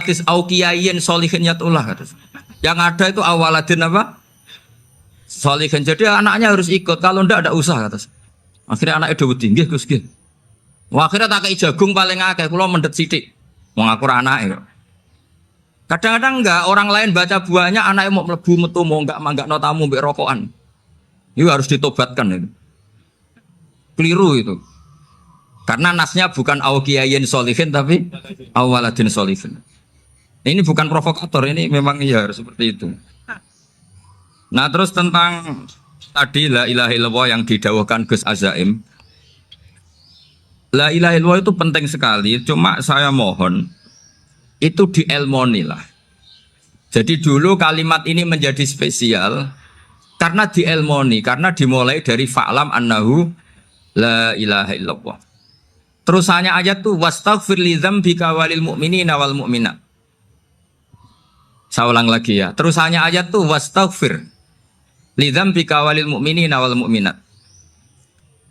hadis auqiyayin solihin yatullah. Yang ada itu awaladin apa? Solihin. Jadi anaknya harus ikut. Kalau ndak ada usaha kata. Akhirnya anaknya dewe tinggi Gus nggih. Wah, akhirnya tak kei jagung paling akeh kula mendet sithik. Wong aku ora anake kok. Kadang-kadang enggak orang lain baca buahnya anaknya mau mlebu metu mau enggak tamu mbek rokokan. Itu harus ditobatkan itu. Keliru itu. Karena nasnya bukan auqiyayin solihin tapi awaladin solihin. Ini bukan provokator, ini memang iya harus seperti itu. Nah, terus tentang tadi la ilaha illallah yang didawahkan Gus Azaim. La ilaha illallah itu penting sekali, cuma saya mohon itu dielmoni lah. Jadi dulu kalimat ini menjadi spesial karena dielmoni, karena dimulai dari fa'lam annahu la ilaha illallah. Terusannya ayat tuh wastaghfir li dzambika walil mu'minina wal mu'minat. Saya ulang lagi ya. Terusannya ayat tuh wastaghfir li dzambika walil mu'minina wal mu'minat.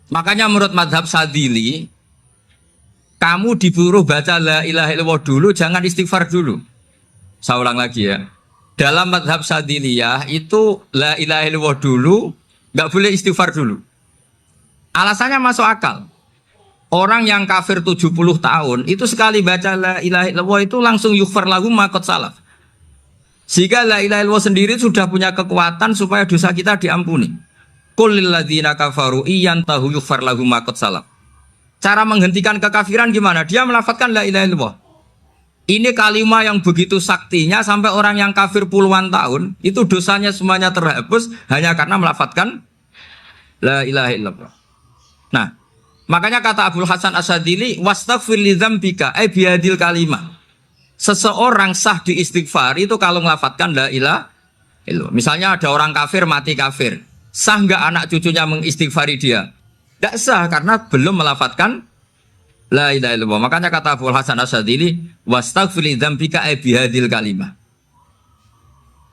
Makanya menurut mazhab Sadili kamu disuruh baca la ilaha illallah dulu, jangan istighfar dulu. Saya ulang lagi ya. Dalam mazhab Sadiliyah itu la ilaha illallah dulu, nggak boleh istighfar dulu. Alasannya masuk akal. Orang yang kafir 70 tahun itu sekali baca la ilaha illallah itu langsung yughfar lahum ma qad salaf. Sehingga la ilaha illallah sendiri sudah punya kekuatan supaya dosa kita diampuni. Qul lil ladzina kafaru iyantahu yughfar lahum ma qad salaf. Cara menghentikan kekafiran gimana? Dia melafadzkan la ilaha illallah. Ini kalimat yang begitu saktinya sampai orang yang kafir puluhan tahun itu dosanya semuanya terhapus hanya karena melafadzkan la ilaha illallah. Nah, makanya kata Abdul Hasan Asyadzili wastaghfir li dzambika ay bihadil kalimah. Seseorang sah di istighfar itu kalau melafadzkan la ilaha illallah. Misalnya ada orang kafir mati kafir. Sah enggak anak cucunya mengistighfari dia? Tidak sah karena belum melafadzkan la ilaha illallah. Makanya kata Abdul Hasan Asyadzili wastaghfir li dzambika ay bihadil kalimah.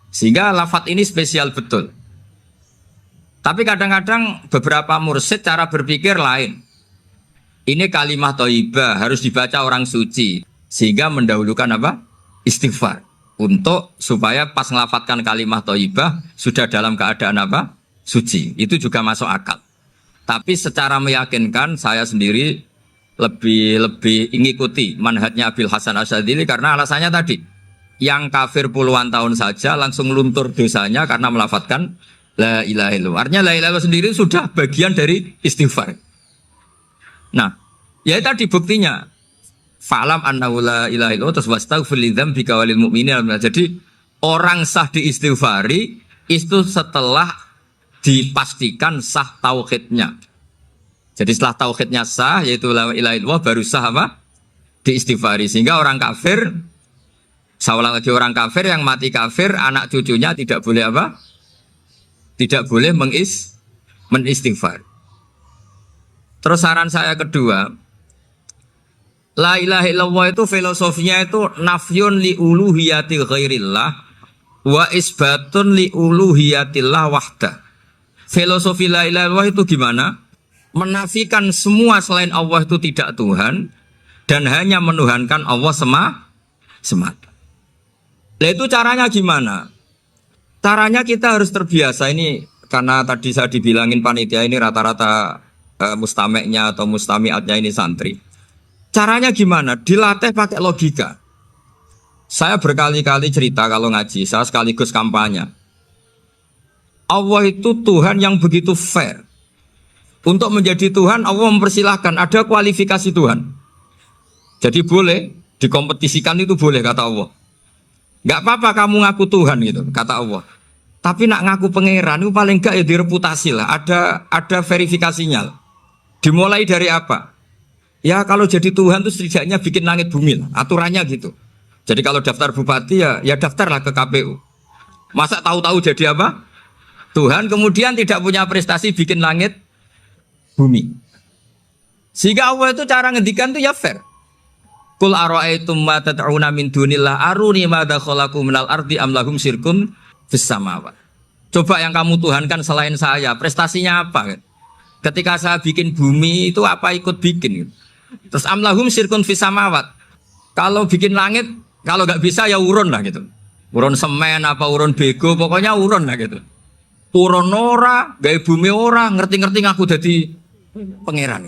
Sehingga lafadz ini spesial betul. Tapi kadang-kadang beberapa mursyid cara berpikir lain. Ini kalimah thayyibah harus dibaca orang suci sehingga mendahulukan apa? Istighfar. Untuk supaya pas ngelafatkan kalimah thayyibah sudah dalam keadaan apa? Suci. Itu juga masuk akal. Tapi secara meyakinkan saya sendiri lebih mengikuti manhajnya Abil Hasan Asyadzili karena alasannya tadi yang kafir puluhan tahun saja langsung luntur dosanya karena melafatkan la ilaha illallah. Artinya la ilaha illallah sendiri sudah bagian dari istighfar. Nah, ya tadi buktinya fa'lam annahu la ilaha illallah terus wastaghfir li dzambika walil mu'minina. Jadi orang sah diistighfari itu setelah dipastikan sah tauhidnya. Jadi setelah tauhidnya sah yaitu la ilaha illallah baru sah apa? Diistighfari. Sehingga orang kafir, saya ulang lagi, orang kafir yang mati kafir anak cucunya tidak boleh apa? Tidak boleh menistighfar. Terus saran saya kedua, la ilaha illallah itu filosofinya itu nafyun li uluhiyati ghairillah wa isbatun li uluhiyatillah wahdah. Filosofi la ilaha illallah itu gimana? Menafikan semua selain Allah itu tidak Tuhan dan hanya menuhankan Allah semata. Nah itu caranya gimana? Caranya kita harus terbiasa ini karena tadi saya dibilangin panitia ini rata-rata mustameknya atau mustamiatnya ini santri. Caranya gimana? Dilatih pakai logika. Saya berkali-kali cerita kalau ngaji, saya sekaligus kampanye. Allah itu Tuhan yang begitu fair. Untuk menjadi Tuhan Allah mempersilahkan, ada kualifikasi Tuhan. Jadi boleh dikompetisikan itu boleh kata Allah. Gak apa-apa kamu ngaku Tuhan gitu kata Allah. Tapi nak ngaku pangeran itu paling gak ya direputasi lah. Ada verifikasinya. Dimulai dari apa? Ya kalau jadi Tuhan itu setidaknya bikin langit bumi lah. Aturannya gitu. Jadi kalau daftar bupati ya daftarlah ke KPU. Masa tahu-tahu jadi apa? Tuhan kemudian tidak punya prestasi bikin langit bumi. Sehingga Allah itu cara ngendikan itu ya fair. Qul ara'aytum ma tad'una min dunillah aruni madza khalaqu minal ardi am lahum syirkun fis samawat. Coba yang kamu tuhankan selain saya, prestasinya apa? Ketika saya bikin bumi itu apa ikut bikin? Terus am lahum syirkun fis samawat. Kalau bikin langit Kalau nggak bisa ya urun lah gitu. Urun semen apa urun bego, pokoknya urun lah gitu. Urun ora, gawe bumi ora, ngerti-ngerti ngaku jadi pangeran.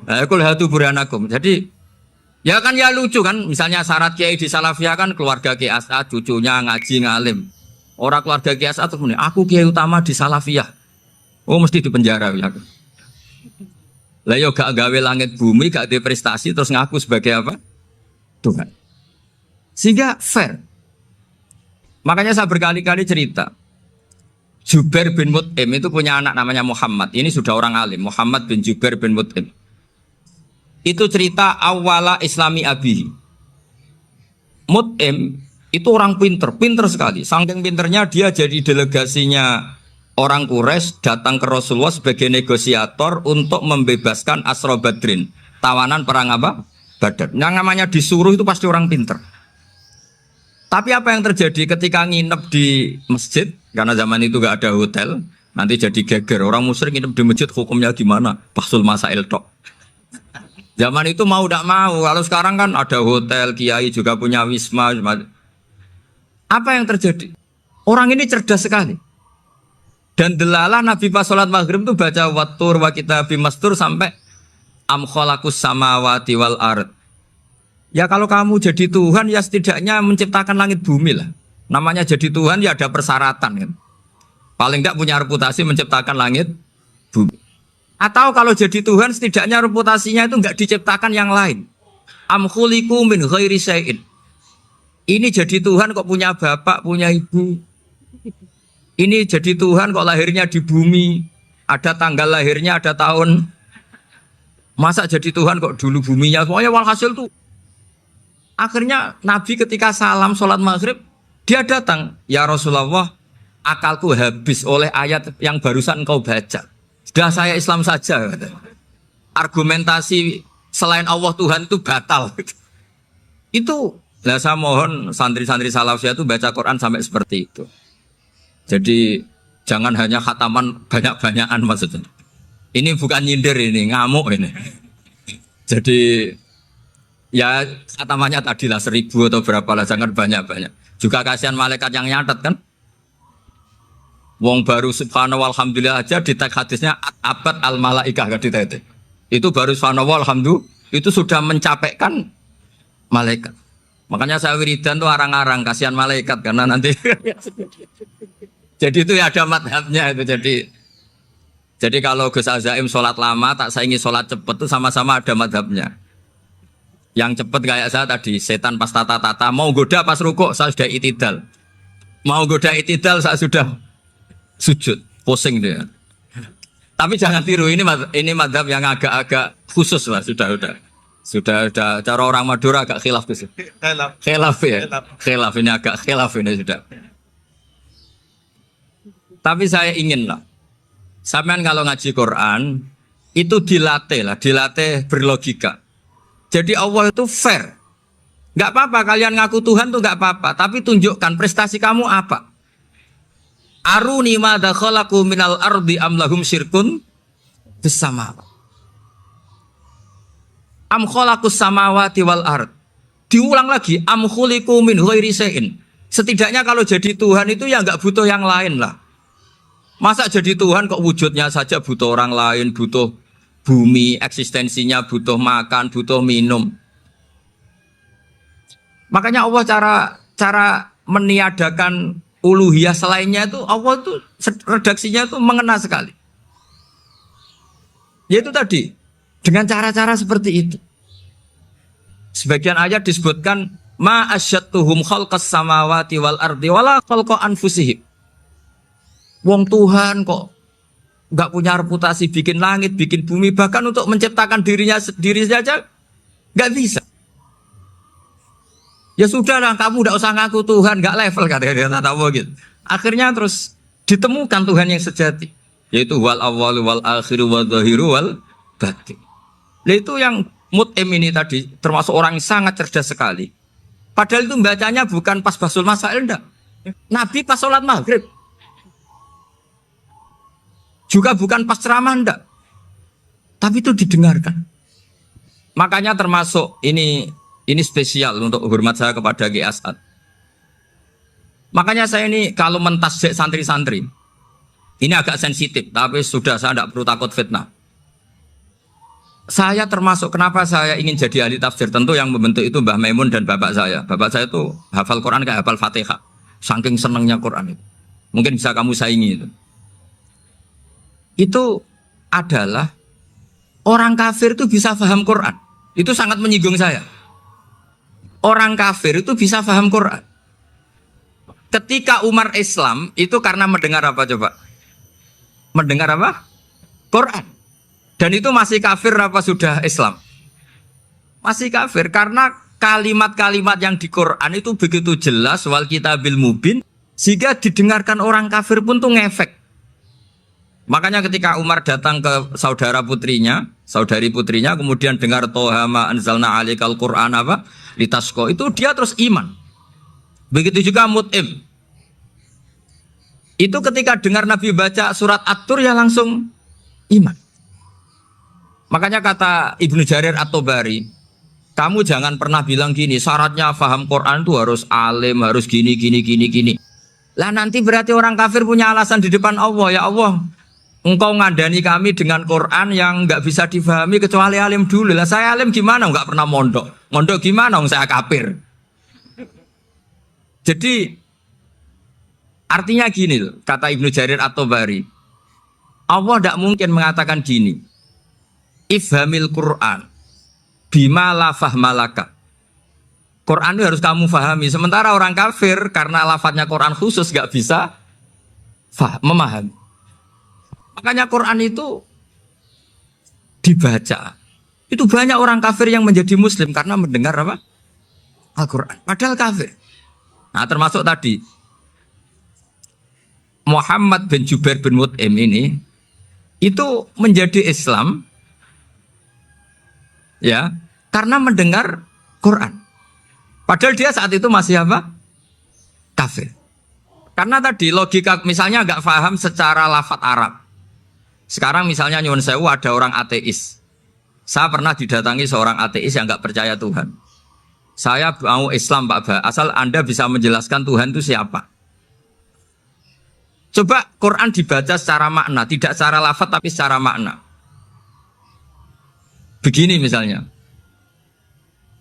Aku lihat tuh buranakum. Jadi ya kan ya lucu kan, misalnya syarat kiai di Salafiyah kan keluarga Kiai As'ad, cucunya ngaji ngalim. Orang keluarga Kiai As'ad tuh aku kiai utama di Salafiyah. Oh mesti di penjara ya. Lah yo gak gawe langit bumi, gak ada prestasi terus ngaku sebagai apa? Tuhan. Sehingga fair. Makanya saya berkali-kali cerita. Jubair bin Mut'im itu punya anak namanya Muhammad. Ini sudah orang alim, Muhammad bin Jubair bin Mut'im. Itu cerita awala Islami Abi. Mut'im itu orang pinter sekali. Saking pinternya dia jadi delegasinya orang Quraisy datang ke Rasulullah sebagai negosiator untuk membebaskan Asra Badrin, tawanan perang apa? Badar. Yang namanya disuruh itu pasti orang pinter. Tapi apa yang terjadi ketika nginep di masjid? Karena zaman itu gak ada hotel, nanti jadi geger. Orang musyrik nginep di masjid hukumnya gimana? Bahsul masail tok. Zaman itu mau tidak mau. Kalau sekarang kan ada hotel, kiai juga punya wisma. Apa yang terjadi? Orang ini cerdas sekali. Dan delalah Nabi pas sholat maghrib itu baca wattur wa kitabim mastur sampai am khalaqus samawati wal ard. Ya kalau kamu jadi Tuhan ya setidaknya menciptakan langit bumi lah. Namanya jadi Tuhan ya ada persyaratan kan. Paling tidak punya reputasi menciptakan langit bumi. Atau kalau jadi Tuhan setidaknya reputasinya itu enggak diciptakan yang lain. Am khuliqu min ghairi syai'in. Ini jadi Tuhan kok punya bapak, punya ibu. Ini jadi Tuhan kok lahirnya di bumi. Ada tanggal lahirnya, ada tahun. Masa jadi Tuhan kok dulu buminya. Pokoknya walhasil tuh. Akhirnya Nabi ketika salam sholat maghrib, dia datang. Ya Rasulullah, akalku habis oleh ayat yang barusan kau baca. Sudah saya Islam saja. Argumentasi selain Allah Tuhan itu batal. Itu, nah saya mohon santri-santri Salafiyah itu baca Quran sampai seperti itu. Jadi jangan hanya khataman banyak-banyakan maksudnya. Ini bukan nyindir ini, ngamuk ini. Jadi ya khatamannya tadilah 1000 atau berapa lah, jangan banyak-banyak. Juga kasihan malaikat yang nyatet kan. Wong baru subhanallah alhamdulillah aja di tag hadisnya abad al malaikah kan ditete. Itu baru subhanallah alhamdulillah itu sudah mencapaikan malaikat. Makanya saya wiridan tuh arang-arang kasihan malaikat karena nanti jadi itu ya ada madhabnya itu jadi kalau Gus Azaim sholat lama tak saingi sholat cepet itu sama-sama ada madhabnya. Yang cepet kayak saya tadi setan pas tata-tata mau goda pas rukuk saya sudah itidal, mau goda itidal saya sudah sujud pusing dia. Tapi jangan tiru ini madhab yang agak-agak khusus lah sudah cara orang Madura agak khilaf gitu. Khilaf ya. Khilaf ini agak khilaf ini sudah. Tapi saya ingin lah, sampean kalau ngaji Quran itu dilatih berlogika. Jadi Allah itu fair, nggak apa-apa kalian ngaku Tuhan tuh nggak apa-apa, tapi tunjukkan prestasi kamu apa. Aruni madza khalaqu minal ardi am lahum syirkun bersama. Am khalaqus samawati wal ard. Diulang lagi am khuliqu min ghairi syai'in. Setidaknya kalau jadi Tuhan itu ya nggak butuh yang lain lah. Masa jadi Tuhan kok wujudnya saja butuh orang lain, butuh bumi, eksistensinya butuh makan, butuh minum. Makanya Allah cara meniadakan uluhiyah selainnya itu Allah itu redaksinya itu mengena sekali. Yaitu tadi dengan cara-cara seperti itu. Sebagian ayat disebutkan ma asyattuhum khalqas samawati wal ardi wala khalqa anfusihim. Wong Tuhan kok nggak punya reputasi bikin langit, bikin bumi, bahkan untuk menciptakan dirinya sendiri saja nggak bisa. Ya sudah lah, kamu nggak usah ngaku Tuhan, nggak level kata-kata gitu. Akhirnya terus ditemukan Tuhan yang sejati, yaitu wal awwalu wal akhiru wal zahiru wal batin. Nah itu yang Mut'im ini tadi termasuk orang yang sangat cerdas sekali. Padahal itu bacanya bukan pas basul masail, enggak. Nabi pas sholat maghrib. Juga bukan pas ceramah, enggak. Tapi itu didengarkan. Makanya termasuk ini Ini spesial untuk hormat saya kepada Ki As'ad. Makanya saya ini kalau mentasjek santri-santri, ini agak sensitif, tapi sudah saya tidak perlu takut fitnah. Saya termasuk kenapa saya ingin jadi ahli tafsir, tentu yang membentuk itu Mbah Maimun dan bapak saya. Bapak saya itu hafal Quran kayak hafal Fatihah, saking senangnya Quran itu. Mungkin bisa kamu saingi itu. Itu adalah orang kafir itu bisa paham Quran. Itu sangat menyinggung saya. Orang kafir itu bisa paham Quran. Ketika Umar Islam itu karena mendengar apa coba? Mendengar apa? Quran. Dan itu masih kafir apa sudah Islam? Masih kafir karena kalimat-kalimat yang di Quran itu begitu jelas wal kitabil mubin sehingga didengarkan orang kafir pun tuh ngefek. Makanya ketika Umar datang ke saudari putrinya kemudian dengar Toha ma anzalna alaikal Quran apa? Litasqa itu dia terus iman. Begitu juga Mut'im. Itu ketika dengar Nabi baca surat At-Tur ya langsung iman. Makanya kata Ibnu Jarir At-Tabari, kamu jangan pernah bilang gini, syaratnya paham Quran itu harus alim, harus gini. Lah nanti berarti orang kafir punya alasan di depan Allah, ya Allah, engkau ngadani kami dengan Quran yang nggak bisa difahami kecuali alim dulu. Lah saya alim gimana? Nggak pernah mondok. Mondok gimana? Saya kafir. Jadi artinya gini loh, kata Ibnu Jarir At-Tabari, Allah tidak mungkin mengatakan gini, ifhamil Quran bima la fahmalaka. Quran itu harus kamu fahami. Sementara orang kafir karena lafadznya Quran khusus gak bisa memahami. Makanya Quran itu dibaca. Itu banyak orang kafir yang menjadi muslim karena mendengar apa? Al-Quran. Padahal kafir. Nah termasuk tadi Muhammad bin Jubair bin Mut'im ini itu menjadi Islam ya karena mendengar Quran. Padahal dia saat itu masih apa? Kafir. Karena tadi logika misalnya nggak paham secara lafadz Arab. Sekarang misalnya nyuwun sewu ada orang ateis. Saya pernah didatangi seorang ateis yang nggak percaya Tuhan. Saya mau Islam Pak Ba, asal Anda bisa menjelaskan Tuhan itu siapa. Coba Quran dibaca secara makna, tidak secara lafadz tapi secara makna. Begini misalnya,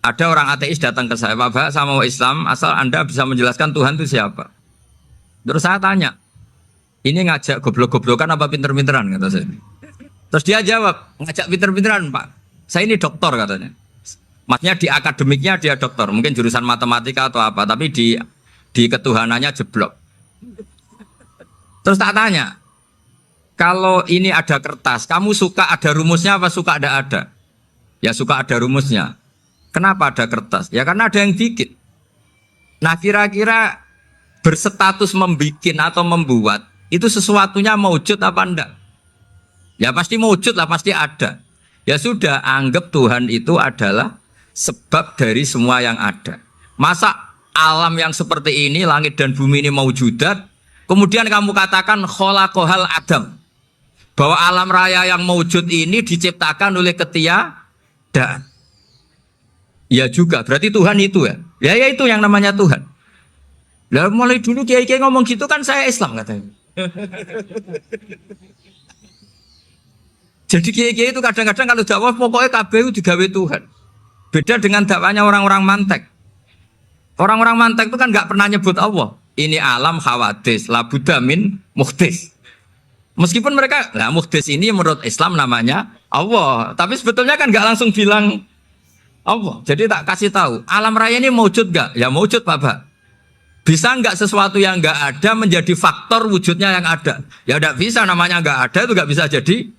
ada orang ateis datang ke saya, Pak Ba, saya mau Islam, asal Anda bisa menjelaskan Tuhan itu siapa. Terus saya tanya, ini ngajak goblok-goblokan apa pinter-pinteran, kata saya. Terus dia jawab, ngajak pinter-pinteran Pak, saya ini doktor katanya. Maksudnya di akademiknya dia doktor, mungkin jurusan matematika atau apa, tapi di ketuhanannya jeblok. Terus tak tanya, kalau ini ada kertas, kamu suka ada rumusnya apa suka ada? Ya suka ada rumusnya. Kenapa ada kertas? Ya karena ada yang bikin. Nah kira-kira berstatus membikin atau membuat, itu sesuatunya maujud apa enggak? Ya pasti maujud lah, pasti ada. Ya sudah, anggap Tuhan itu adalah sebab dari semua yang ada. Masa alam yang seperti ini, langit dan bumi ini maujudat, kemudian kamu katakan kholaqohal adam, bahwa alam raya yang maujud ini diciptakan oleh ketiadaan. Ya juga, berarti Tuhan itu ya. Ya itu yang namanya Tuhan. Lah mulai dulu kiai-kiai ngomong gitu kan saya Islam katanya. Jadi kiai-kiai itu kadang-kadang kalau dakwah pokoknya kabeh digawe Tuhan. Beda dengan dakwahnya orang-orang mantek. Orang-orang mantek itu kan nggak pernah nyebut Allah. Ini alam hawadis, la budda min muhdis. Meskipun mereka, lah muhdis ini menurut Islam namanya Allah. Tapi sebetulnya kan nggak langsung bilang Allah. Jadi tak kasih tahu, alam raya ini maujud nggak? Ya maujud Pak Ba. Bisa nggak sesuatu yang nggak ada menjadi faktor wujudnya yang ada? Ya nggak bisa, namanya nggak ada itu nggak bisa jadi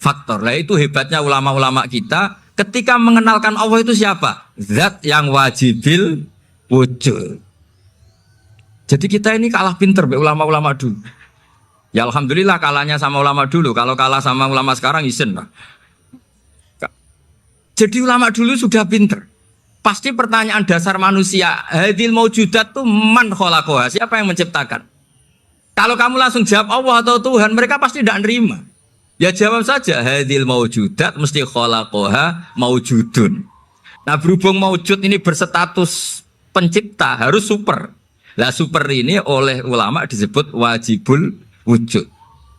faktor. Lah itu hebatnya ulama-ulama kita. Ketika mengenalkan Allah itu siapa? Zat yang wajibil wujud. Jadi kita ini kalah pinter be ulama-ulama dulu. Ya alhamdulillah kalahnya sama ulama dulu. Kalau kalah sama ulama sekarang isin lah. Jadi ulama dulu sudah pinter. Pasti pertanyaan dasar manusia, hadil maujudat tuh man khalaqaha, siapa yang menciptakan? Kalau kamu langsung jawab Allah atau Tuhan, mereka pasti tidak nerima. Ya jawab saja hadil maujudat mesti khalaqaha maujudun. Nah berhubung maujud ini berstatus pencipta harus super. Lah super ini oleh ulama disebut wajibul wujud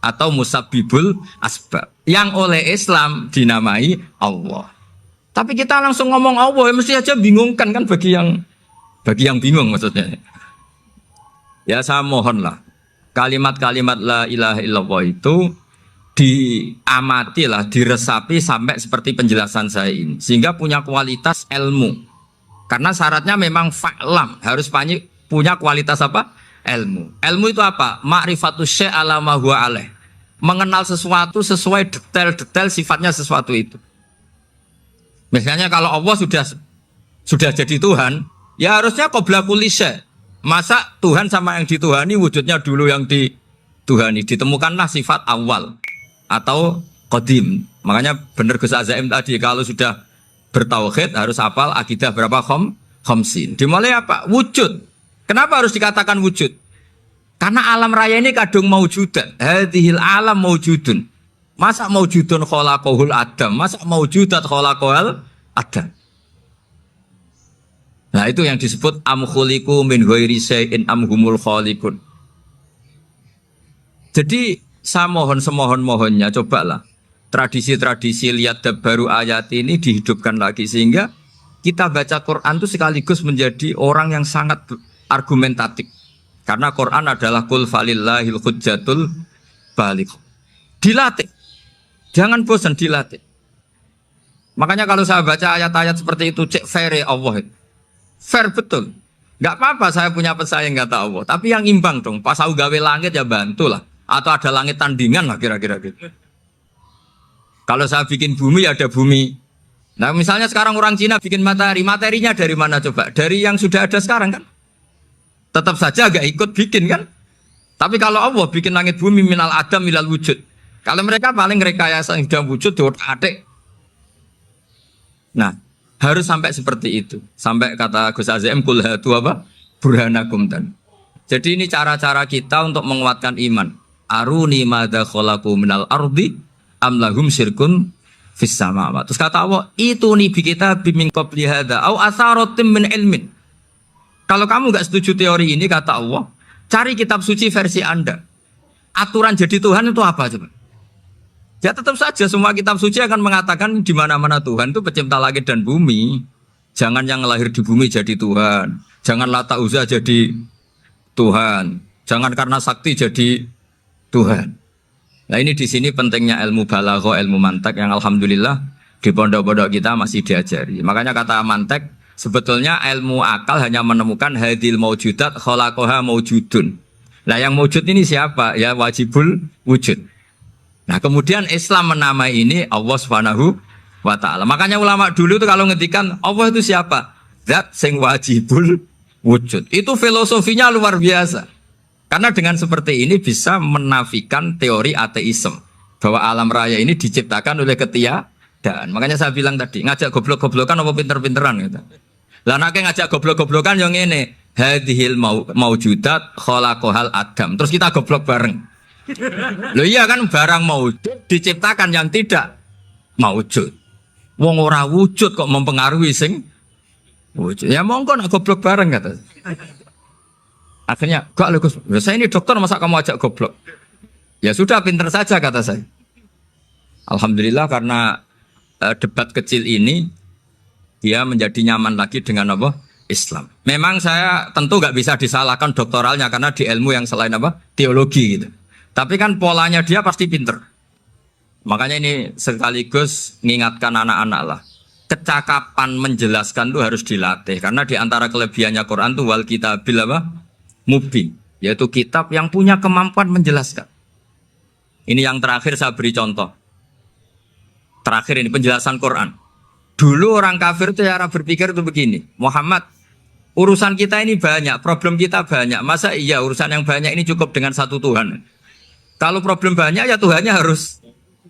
atau musabbibul asbab. Yang oleh Islam dinamai Allah. Tapi kita langsung ngomong Allah ya mesti aja bingungkan kan bagi yang bingung maksudnya. Ya saya mohonlah kalimat-kalimat la ilaha illallah itu diamatilah, diresapi sampai seperti penjelasan saya ini sehingga punya kualitas ilmu. Karena syaratnya memang fa'lam, harus punya kualitas apa? Ilmu. Ilmu itu apa? Ma'rifatus syai' ala ma huwa alaih. Mengenal sesuatu sesuai detail-detail sifatnya sesuatu itu. Misalnya kalau Allah sudah jadi Tuhan, ya harusnya qabla kulli syai'. Masa Tuhan sama yang dituhani wujudnya dulu yang dituhani, ditemukanlah sifat awal atau qadim. Makanya benar Gus Azaim tadi kalau sudah bertauhid harus hafal akidah berapa khamsin. Dimulai apa? Wujud. Kenapa harus dikatakan wujud? Karena alam raya ini kadung maujudan. Hadhil alam maujudun. Masa maujudun khalaqahul adam? Masa maujudat khalaqahul adam? Nah itu yang disebut am khuliqu min ghairi syai'in am humul khaliqun. Jadi saya mohon semohon-mohonnya cobalah tradisi-tradisi lihat baru ayat ini dihidupkan lagi sehingga kita baca Quran itu sekaligus menjadi orang yang sangat argumentatif. Karena Quran adalah qul falillahil hujjatul baligh. Dilatih. Jangan bosan dilatih. Makanya kalau saya baca ayat-ayat seperti itu cek fair Allah itu. Fair betul. Enggak apa-apa saya punya pesaing kata Allah, tapi yang imbang dong. Pas aku gawe langit ya bantulah. Atau ada langit tandingan lah kira-kira gitu. Kalau saya bikin bumi ya ada bumi. Nah misalnya sekarang orang Cina bikin matahari, materinya dari mana coba? Dari yang sudah ada sekarang kan? Tetap saja agak ikut bikin kan? Tapi kalau Allah bikin langit bumi minal adam minal wujud. Kalau mereka paling rekayasa yang sudah wujud adik. Nah harus sampai seperti itu. Sampai kata Gus Azim kul hatu apa? Burhanakum dan. Jadi ini cara-cara kita untuk menguatkan iman. Aruni madza khalaqu minal ardi am lahum syirkun fis samawati. Terus kata Allah, itu nih bi kita min qabli hadza au asaratim min ilmin. Kalau kamu enggak setuju teori ini kata Allah, cari kitab suci versi Anda. Aturan jadi Tuhan itu apa coba? Ya tetap saja semua kitab suci akan mengatakan di mana-mana Tuhan itu pencipta langit dan bumi. Jangan yang lahir di bumi jadi Tuhan. Jangan Lata Uzza jadi Tuhan. Jangan karena sakti jadi Tuhan. Nah ini di sini pentingnya ilmu balaghah, ilmu mantek yang alhamdulillah di pondok-pondok kita masih diajari. Makanya kata mantek sebetulnya ilmu akal hanya menemukan hadil maujudat khalaqaha maujudun. Nah yang maujud ini siapa? Ya wajibul wujud. Nah kemudian Islam menamai ini Allah Subhanahu wa ta'ala. Makanya ulama dulu itu kalau ngetikan Allah itu siapa? Zat sing wajibul wujud. Itu filosofinya luar biasa. Karena dengan seperti ini bisa menafikan teori ateisme. Bahwa alam raya ini diciptakan oleh ketiadaan. Makanya saya bilang tadi, ngajak goblok-goblokan apa pinter-pinteran gitu. Lah nek ngajak goblok-goblokan yang ini hadhil maujudat khalaqahal adam. Terus kita goblok bareng. Loh iya kan barang maujud diciptakan yang tidak maujud. Wong ora wujud kok mempengaruhi sing wujud. Ya monggo nak goblok bareng kata. Akhirnya, gak Gus, saya ini dokter masa kamu ajak goblok? Ya sudah pinter saja kata saya. Alhamdulillah karena debat kecil ini dia menjadi nyaman lagi dengan apa? Islam. Memang saya tentu gak bisa disalahkan doktoralnya karena di ilmu yang selain apa? Teologi gitu. Tapi kan polanya dia pasti pinter. Makanya ini sekaligus mengingatkan anak-anak lah. Kecakapan menjelaskan itu harus dilatih. Karena di antara kelebihannya Quran itu wal kitabil apa? Mubin. Yaitu kitab yang punya kemampuan menjelaskan. Ini yang terakhir saya beri contoh. Terakhir ini penjelasan Quran. Dulu orang kafir itu cara berpikir itu begini. Muhammad, urusan kita ini banyak, problem kita banyak. Masa iya urusan yang banyak ini cukup dengan satu Tuhan? Kalau problem banyak ya Tuhannya harus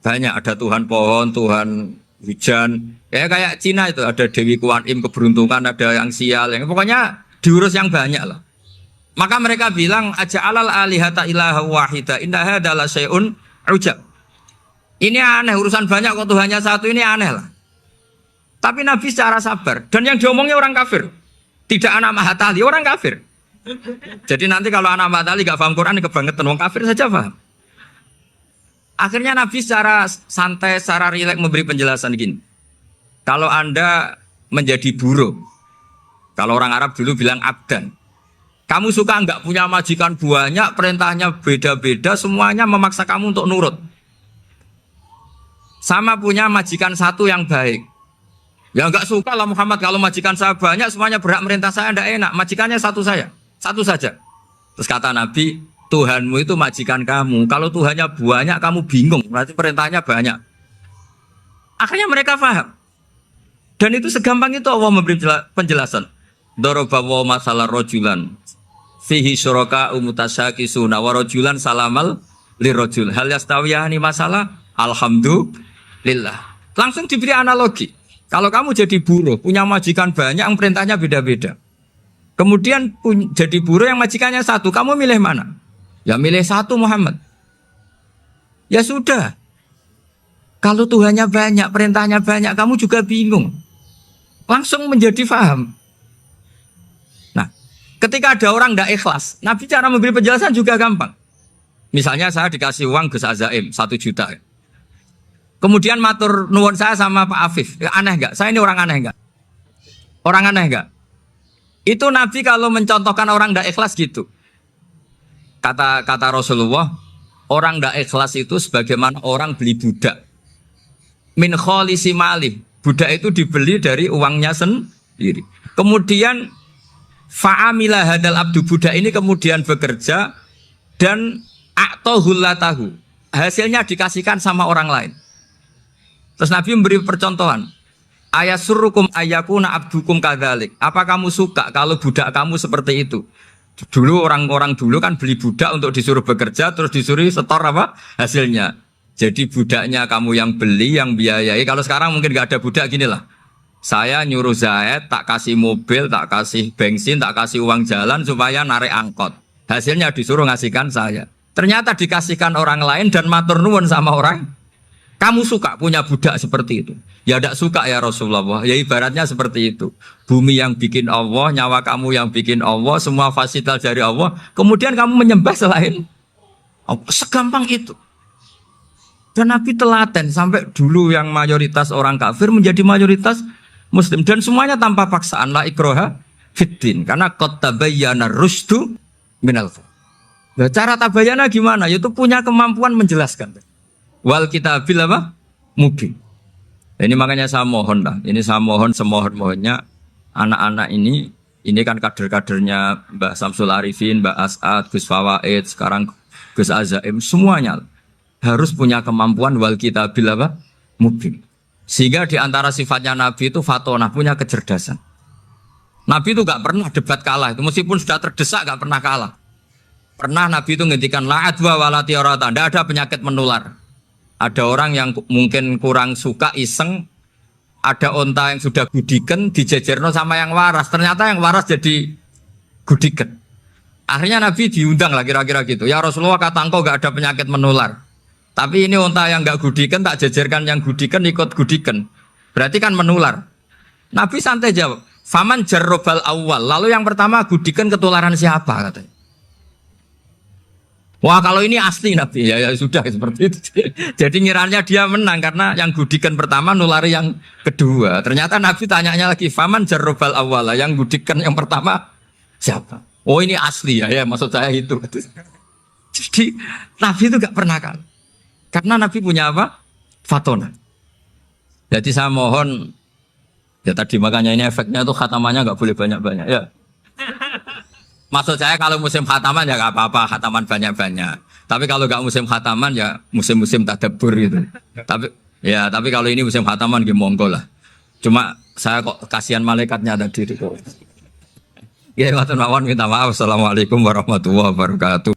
banyak. Ada Tuhan pohon, Tuhan hujan. Ya kayak Cina itu ada Dewi Kuan Im keberuntungan, ada yang sial. Yang pokoknya diurus yang banyak lah. Maka mereka bilang aja'alal alihata ilaha wahida inna hadza la syai'un ujab. Ini aneh urusan banyak kok Tuhannya satu ini aneh lah. Tapi Nabi secara sabar. Dan yang diomongnya orang kafir. Tidak anak Mahatali, orang kafir. Jadi nanti kalau anak Mahatali gak paham Quran, kebangetan. Orang kafir saja paham. Akhirnya Nabi secara santai, secara rileks memberi penjelasan gini. Kalau Anda menjadi buruh, kalau orang Arab dulu bilang abdan. Kamu suka nggak punya majikan banyak, perintahnya beda-beda, semuanya memaksa kamu untuk nurut. Sama punya majikan satu yang baik. Ya nggak suka lah Muhammad, kalau majikan saya banyak, semuanya berhak merintah saya, nggak enak. Majikannya satu saja, satu saja. Terus kata Nabi, Tuhanmu itu majikan kamu. Kalau Tuhannya banyak, kamu bingung, berarti perintahnya banyak. Akhirnya mereka paham. Dan itu segampang itu Allah memberi penjelasan. Daraba wa masalah rojulan fihi syuraka umutasakisuna wa rojulan salamal lirojul hal yastawiyani masalah alhamdulillah. Langsung diberi analogi. Kalau kamu jadi buruh, punya majikan banyak yang perintahnya beda-beda. Kemudian jadi buruh yang majikannya satu, kamu milih mana? Ya milih satu Muhammad. Ya sudah. Kalau Tuhannya banyak, perintahnya banyak, kamu juga bingung. Langsung menjadi paham. Nah, ketika ada orang tidak ikhlas, Nabi cara memberi penjelasan juga gampang. Misalnya saya dikasih uang Gus Azaim 1 juta. Kemudian matur nuwun saya sama Pak Afif. Aneh nggak? Saya ini orang aneh nggak? Orang aneh nggak? Itu Nabi kalau mencontohkan orang tidak ikhlas gitu. Kata Rasulullah, orang tidak ikhlas itu sebagaimana orang beli budak. Min kholisi malih. Budak itu dibeli dari uangnya sendiri. Kemudian fa'amila hadal abdu, budak ini kemudian bekerja dan a'tohullatahu. Hasilnya dikasihkan sama orang lain. Terus Nabi memberi percontohan. Ayasurrukum ayyakuna abdukum kadzalik. Apa kamu suka kalau budak kamu seperti itu? Dulu orang-orang dulu kan beli budak untuk disuruh bekerja terus disuruh setor apa? Hasilnya. Jadi budaknya kamu yang beli, yang biayai. Kalau sekarang mungkin gak ada budak gini lah. Saya nyuruh Zaid, tak kasih mobil, tak kasih bensin, tak kasih uang jalan supaya narik angkot. Hasilnya disuruh ngasihkan saya. Ternyata dikasihkan orang lain dan matur nuwun sama orang. Kamu suka punya budak seperti itu? Ya tidak suka ya Rasulullah. Ya ibaratnya seperti itu. Bumi yang bikin Allah, nyawa kamu yang bikin Allah, semua fasilitas dari Allah. Kemudian kamu menyembah selain Allah. Segampang itu. Dan Nabi telaten sampai dulu yang mayoritas orang kafir menjadi mayoritas Muslim. Dan semuanya tanpa paksaan. La ikroha fiddin. Karena qad tabayyana rusdu minal ghayy. Nah, cara tabayana gimana? Yaitu punya kemampuan menjelaskan. Wal kitabil apa? Mubin. Ini makanya saya mohon lah. Ini saya mohon semohon-mohonnya anak-anak ini kan kader-kadernya Mbak Samsul Arifin, Mbak As'ad, Gus Fawaid, sekarang Gus Azaim, semuanya harus punya kemampuan wal kitabil apa? Mubin. Sehingga di antara sifatnya Nabi itu fatonah, punya kecerdasan. Nabi itu gak pernah debat kalah. Itu meskipun sudah terdesak gak pernah kalah. Pernah Nabi itu ngendikan la adwa wala tiarata, tidak ada penyakit menular. Ada orang yang mungkin kurang suka iseng, ada onta yang sudah gudiken dijejerno sama yang waras. Ternyata yang waras jadi gudiken. Akhirnya Nabi diundang lah kira-kira gitu. Ya Rasulullah, kata engkau gak ada penyakit menular. Tapi ini onta yang gak gudiken tak jejerkan yang gudiken ikut gudiken. Berarti kan menular. Nabi santai jawab, faman jarrobal awal. Lalu yang pertama gudiken ketularan siapa katanya. Wah kalau ini asli Nabi ya sudah seperti itu. Jadi ngiranya dia menang karena yang gudikan pertama nulari yang kedua. Ternyata Nabi tanyanya lagi, faman jarrobal awal, yang gudikan yang pertama siapa? Oh ini asli ya maksud saya itu. Jadi Nabi itu gak pernah kan. Karena Nabi punya apa? Fatona. Jadi saya mohon, ya tadi makanya ini efeknya tuh khatamannya gak boleh banyak-banyak ya. Maksud saya kalau musim khataman ya gak apa-apa, khataman banyak-banyak. Tapi kalau gak musim khataman ya musim-musim tadabbur gitu. Tapi kalau ini musim khataman ya monggo lah. Cuma saya kok kasihan malaikatnya tadi itu. Ya, matur nuwun, minta maaf. Assalamualaikum warahmatullahi wabarakatuh.